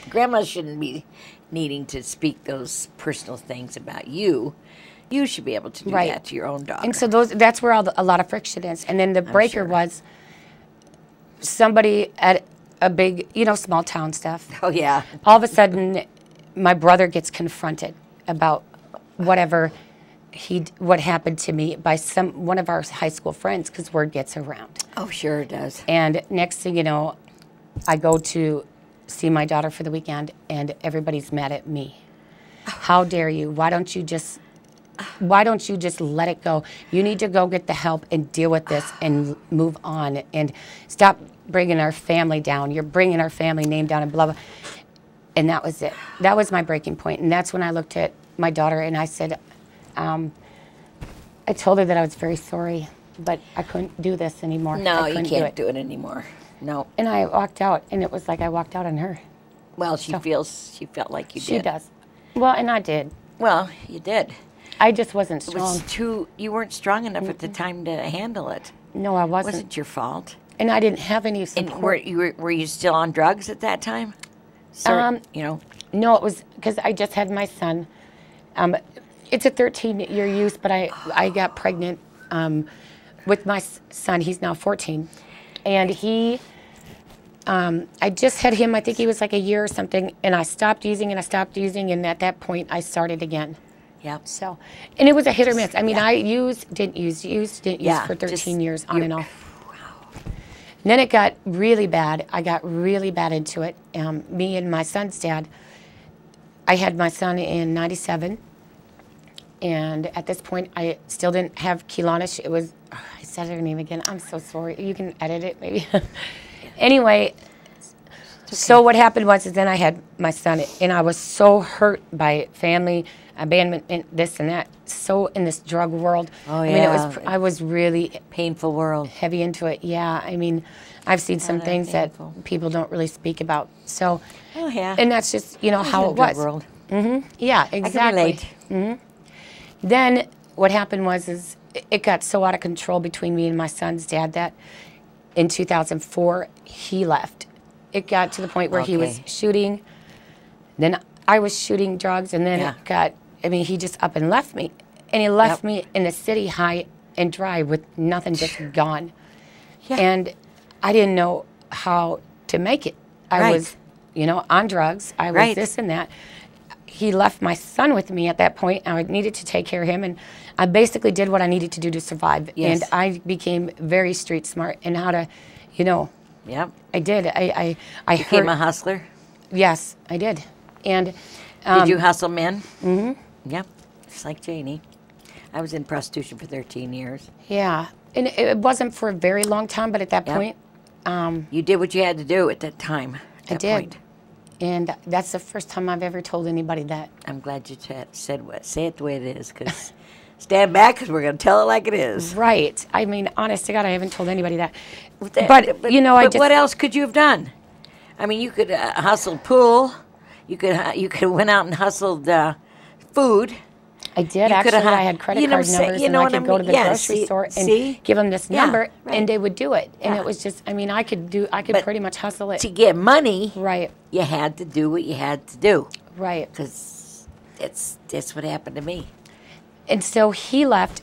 Grandma shouldn't be needing to speak those personal things about you. You should be able to do that to your own daughter. And so that's where a lot of friction is. And then the breaker was somebody at a big, small town stuff. Oh, yeah. All of a sudden, my brother gets confronted about what happened to me by one of our high school friends, because word gets around. Oh, sure it does. And next thing you know, I go to see my daughter for the weekend, and everybody's mad at me. How dare you? Why don't you just let it go? You need to go get the help and deal with this and move on and stop bringing our family down. You're bringing our family name down and blah, blah. And that was it. That was my breaking point. And that's when I looked at my daughter and I said, I told her that I was very sorry, but I couldn't do this anymore. No, you can't do it anymore. No. And I walked out, and it was like I walked out on her. Well, she felt like you did. She does. Well, and I did. Well, you did. I just wasn't strong. You weren't strong enough at the time to handle it. No, I wasn't. It wasn't your fault. And I didn't have any support. And were you still on drugs at that time? So, No, it was because I just had my son. It's a 13-year use, but I got pregnant with my son. He's now 14. And I just had him, I think he was like a year or something, and I stopped using, and at that point I started again. Yep. So, and it was a hit or miss. I mean, I didn't use for 13 years on and off. Wow. And then it got really bad. I got really bad into it. Me and my son's dad, I had my son in 97. And at this point, I still didn't have Keylanish. It was, I said her name again. I'm so sorry. You can edit it, maybe. Anyway, so what happened was then I had my son, and I was so hurt by family, abandonment, this and that. So in this drug world. Oh, yeah. I mean, I was really painful world. Heavy into it, yeah. I mean, I've seen some things that people don't really speak about. So, oh, yeah. And that's just, how it was. World. Mm-hmm. Yeah, exactly. I can relate. Mm-hmm. Then what happened was it got so out of control between me and my son's dad that in 2004 he left. It got to the point where he was shooting. Then I was shooting drugs, and then he just up and left me. And he left me in the city high and dry with nothing, just gone. Yeah. And I didn't know how to make it. I was, on drugs. I was this and that. He left my son with me at that point. I needed to take care of him, and I basically did what I needed to do to survive. Yes. And I became very street smart and how to, Yep. I did. I became a hustler? Yes, I did. And did you hustle men? Mm-hmm. Yep. Just like Janie. I was in prostitution for 13 years. Yeah. And it wasn't for a very long time, but at that point. You did what you had to do at that time. I did. Point. And that's the first time I've ever told anybody that. I'm glad you say it the way it is, because stand back, because we're going to tell it like it is. Right. I mean, honest to God, I haven't told anybody that. But what else could you have done? I mean, you could hustle pool. You could have went out and hustled food. I did. Actually, I had credit card numbers, and I could go to the grocery store and give them this number, and they would do it. And it was just, I could pretty much hustle it. To get money, right? You had to do what you had to do, right? Because that's what happened to me. And so he left,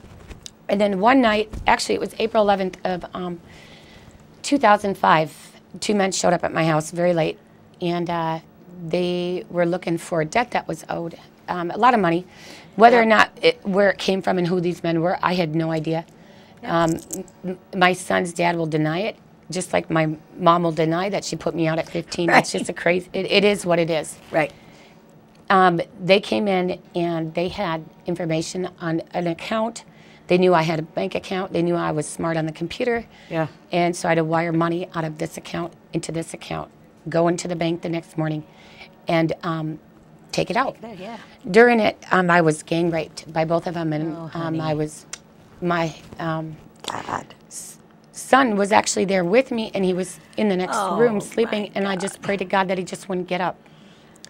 and then one night, actually it was April 11th of 2005, two men showed up at my house very late, and they were looking for a debt that was owed, a lot of money. Whether or not where it came from and who these men were, I had no idea. My son's dad will deny it, just like my mom will deny that she put me out at 15. Right. It's just it is what it is. Right. They came in and they had information on an account. They knew I had a bank account. They knew I was smart on the computer. Yeah. And so I had to wire money out of this account into this account, go into the bank the next morning, and take it out. Yeah. During it, I was gang raped by both of them, and my son was actually there with me, and he was in the next room sleeping, and I just prayed to God that he just wouldn't get up.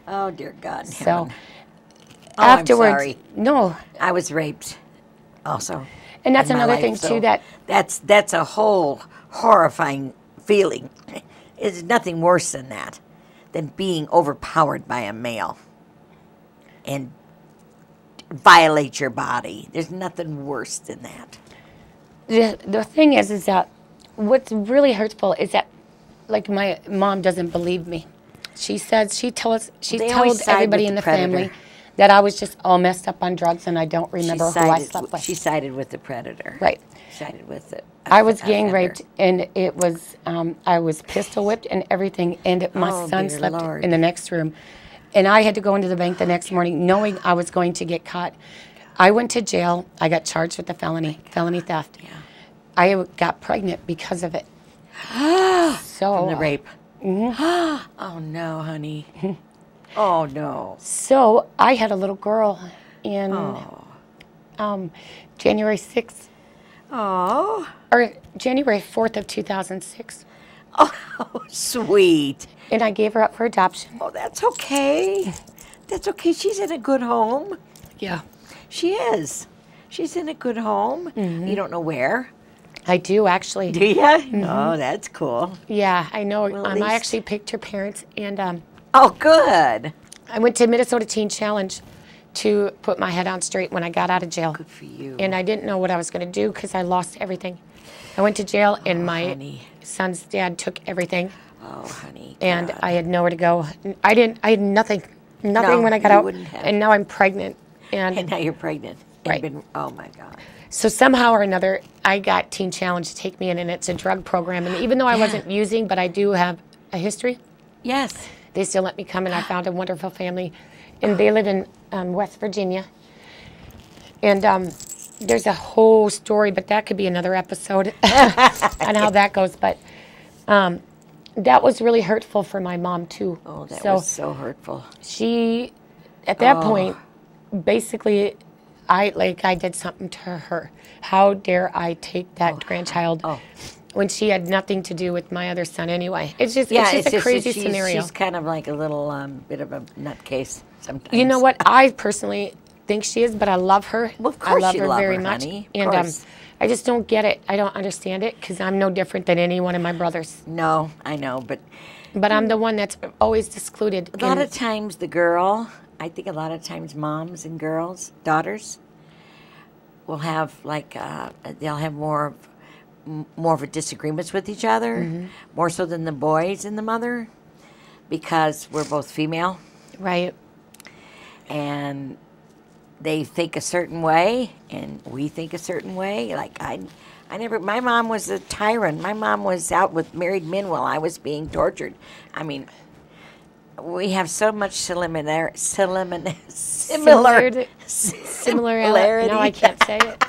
Oh, dear God. So afterwards, I'm sorry. No, I was raped also. And that's another thing too, that's a whole horrifying feeling. It's nothing worse than that. than being overpowered by a male and violate your body. There's nothing worse than that. The thing is that what's really hurtful is that, like, my mom doesn't believe me. She told everybody in the family that I was just all messed up on drugs and I don't remember who I slept with. She sided with the predator. Right. Sided with it. I was gang raped, and it was I was pistol whipped and everything, and my son slept in the next room, and I had to go into the bank the next morning knowing I was going to get caught. I went to jail. I got charged with a felony theft. Yeah. I got pregnant because of it. From the rape. Oh no, honey. Oh no. So I had a little girl in January 6th. Oh. Or January 4th of 2006. Oh, sweet. And I gave her up for adoption. Oh, that's okay. That's okay. She's in a good home. Yeah. She is. She's in a good home. You don't know where? I do, actually. Do you? Oh, that's cool. Yeah, I know. Well, I actually picked her parents, and oh, good. I went to Minnesota Teen Challenge to put my head on straight when I got out of jail. Good for you. And I didn't know what I was going to do because I lost everything. I went to jail, and my son's dad took everything. Oh, honey. And God. I had nowhere to go. I had nothing when I got out. And now I'm pregnant. And now you're pregnant. Right. Oh, my God. So somehow or another, I got Teen Challenge to take me in, and it's a drug program. And even though I wasn't using, but I do have a history. Yes. They still let me come, and I found a wonderful family. And they live in West Virginia. And there's a whole story, but that could be another episode on how that goes. But that was really hurtful for my mom, too. Oh, that was so hurtful. She, at that point, basically, I did something to her. How dare I take that grandchild when she had nothing to do with my other son anyway? It's just a crazy scenario. She's kind of like a little bit of a nutcase sometimes. You know what? I personally think she is, but I love her. Well, of course I love you her love very her, much. honey. And I just don't get it. I don't understand it because I'm no different than any one of my brothers. No, I know, but I'm the one that's always excluded. A lot of times I think a lot of times moms and girls, daughters, will have they'll have more of a disagreements with each other, more so than the boys and the mother, because we're both female. Right. And they think a certain way, and we think a certain way. Like my mom was a tyrant. My mom was out with married men while I was being tortured. I mean, we have so much similarity. No, I can't say it.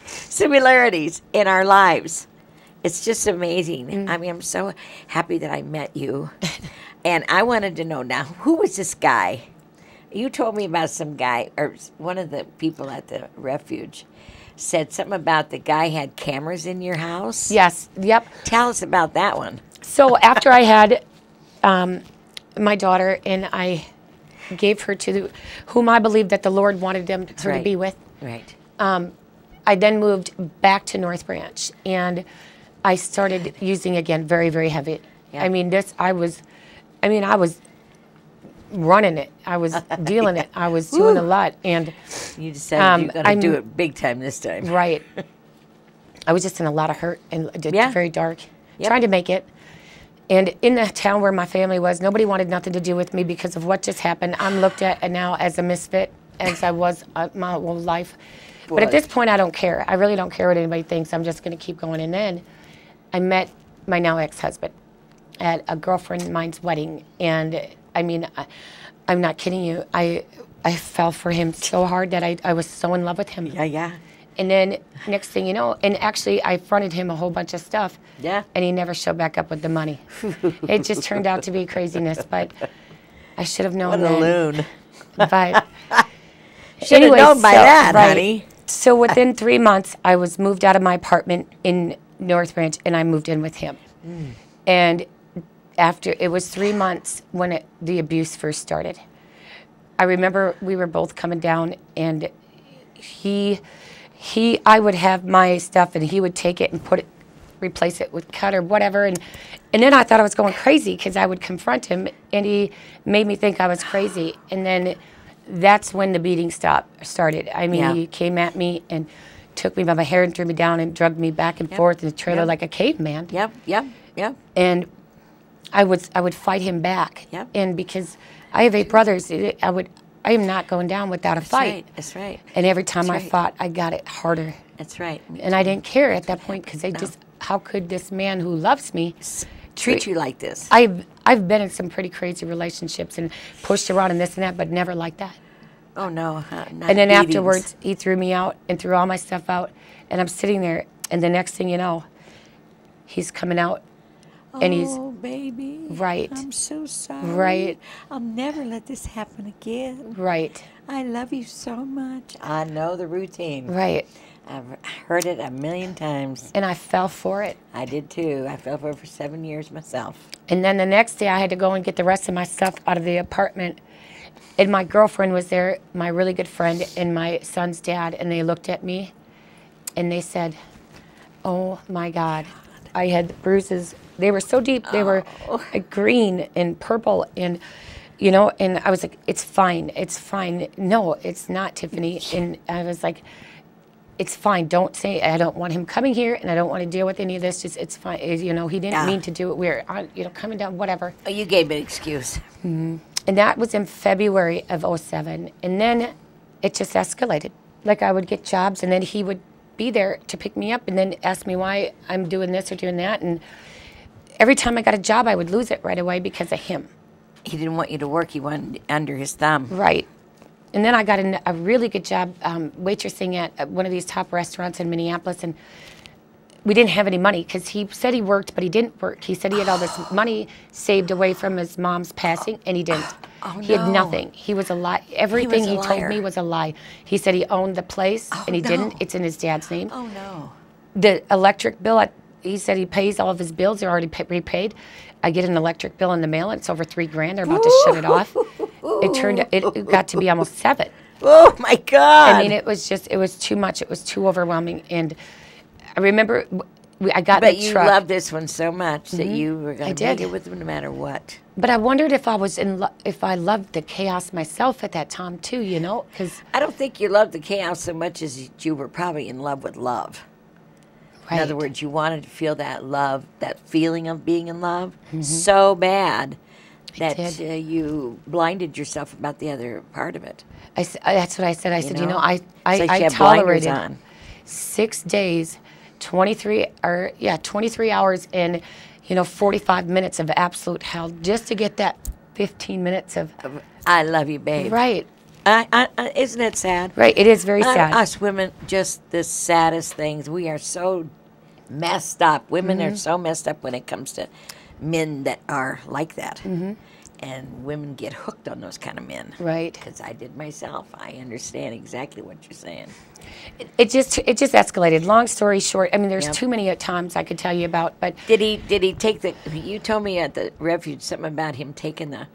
Similarities in our lives. It's just amazing. I mean, I'm so happy that I met you. And I wanted to know now, who was this guy? You told me about some guy, or one of the people at the Refuge said something about the guy had cameras in your house. Yes. Yep. Tell us about that one. So after I had my daughter, and I gave her to whom I believed that the Lord wanted her to be with. Right. I then moved back to North Branch, and I started using again very, very heavy. Yeah. I mean, I was running it. I was dealing it. I was doing a lot, and you decided you're going to do it big time this time. Right. I was just in a lot of hurt and very dark, trying to make it. And in the town where my family was, nobody wanted nothing to do with me because of what just happened. I'm looked at now as a misfit, as I was my whole life. Boy. But at this point, I don't care. I really don't care what anybody thinks. I'm just going to keep going. And then I met my now ex-husband at a girlfriend of mine's wedding. And, I mean, I'm not kidding you. I fell for him so hard that I was so in love with him. Yeah. And then next thing you know, and actually I fronted him a whole bunch of stuff. Yeah. And he never showed back up with the money. It just turned out to be craziness, but I should have known then. What a loon. But should have known by that, honey. So within 3 months, I was moved out of my apartment in North Branch, and I moved in with him. And after, it was 3 months when the abuse first started. I remember we were both coming down, and I would have my stuff, and he would take it and put it replace it with cut or whatever. And then I thought I was going crazy because I would confront him, and he made me think I was crazy. And then that's when the beating started. I mean, he came at me and took me by my hair and threw me down and dragged me back and forth in the trailer like a caveman. Yep. And I would fight him back. Yep. And because I have 8 brothers, I am not going down without a fight. That's right. And every time I fought, I got it harder. That's right. And I didn't care at that point because how could this man who loves me treat you like this? I've been in some pretty crazy relationships and pushed around and this and that, but never like that. Oh, no. And then afterwards, he threw me out and threw all my stuff out. And I'm sitting there, and the next thing you know, he's coming out. And he's, baby. Right. I'm so sorry. Right. I'll never let this happen again. Right. I love you so much. I know the routine. Right. I've heard it a million times. And I fell for it. I did too. I fell for it for 7 years myself. And then the next day I had to go and get the rest of my stuff out of the apartment. And my girlfriend was there, my really good friend, and my son's dad, and they looked at me and they said, oh my God. I had bruises. They were so deep. They were green and purple, and and I was like, it's fine. It's fine. No, it's not, Tiffany. And I was like, it's fine. Don't say, I don't want him coming here, and I don't want to deal with any of this. Just, it's fine. He didn't mean to do it. We were on, coming down, whatever. Oh, you gave me an excuse. Mm-hmm. And that was in February of 2007. And then it just escalated. Like I would get jobs, and then he would be there to pick me up and then ask me why I'm doing this or doing that. And every time I got a job, I would lose it right away because of him. He didn't want you to work. He wanted under his thumb. Right. And then I got a really good job waitressing at one of these top restaurants in Minneapolis. And we didn't have any money because he said he worked, but he didn't work. He said he had all this money saved away from his mom's passing, and he didn't. Oh, no. He had nothing. He was a lie. Everything he told me was a lie. He said he owned the place, and he didn't. It's in his dad's name. Oh, no. The electric bill, he said he pays all of his bills. They're already repaid. I get an electric bill in the mail, and it's over $3,000. They're about to shut it off. It got to be almost 7. Oh, my God. I mean, it was too much. It was too overwhelming. And I remember I got in the truck. But you loved this one so much that you were going to make it with him no matter what. But I wondered if if I loved the chaos myself at that time too, because I don't think you loved the chaos so much as you were probably in love with love. Right. In other words, you wanted to feel that love, that feeling of being in love so bad that you blinded yourself about the other part of it. That's what I said. I said, I tolerated 6 days, 23 hours and 45 minutes of absolute hell just to get that 15 minutes of I love you, babe. Right. Isn't it sad? Right. It is very sad. Us women, just the saddest things. We are so messed up. Women are so messed up when it comes to men that are like that. And women get hooked on those kind of men. Right. Because I did myself. I understand exactly what you're saying. It just escalated. Long story short, I mean, there's too many times I could tell you about. But did he take you told me at the Refuge something about him taking the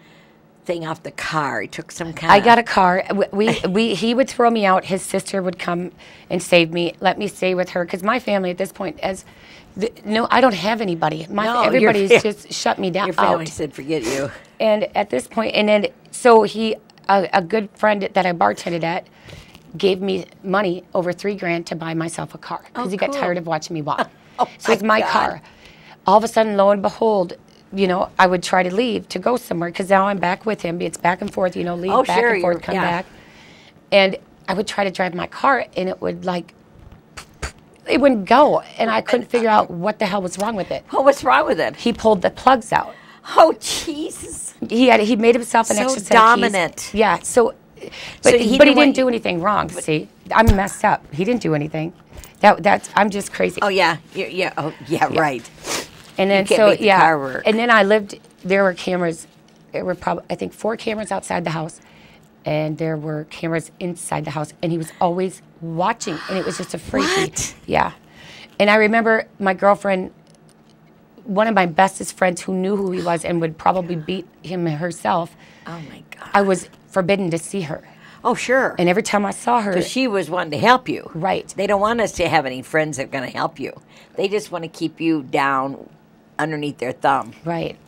thing off the car. He took some kind I got a car. He would throw me out. His sister would come and save me, let me stay with her. Because my family at this point, I don't have anybody. Everybody's just shut me down. Your family said, forget you. And at this point, so a good friend that I bartended at gave me money, over $3,000, to buy myself a car because he got tired of watching me walk. So it's my car. All of a sudden, lo and behold, I would try to leave to go somewhere because now I'm back with him. It's back and forth, leave back and forth, come back. And I would try to drive my car, and it would it wouldn't go, and I couldn't figure out what the hell was wrong with it. Well, what's wrong with it? He pulled the plugs out. Oh, Jesus. He made himself an extra set of keys. Dominant. Yeah, but he didn't do anything wrong. See, I'm messed up. He didn't do anything. I'm just crazy. Oh yeah, right. And then you can't make the car work. And then I lived. There were cameras. There were probably, I think, 4 cameras outside the house, and there were cameras inside the house. And he was always watching, and it was just a freaky. What? Yeah. And I remember my girlfriend, one of my bestest friends who knew who he was and would probably beat him herself. Oh my God. I was forbidden to see her. Oh, sure. And every time I saw her, Because she was wanting to help you. right. They don't want us to have any friends that are going to help you. They just want to keep you down underneath their thumb. Right.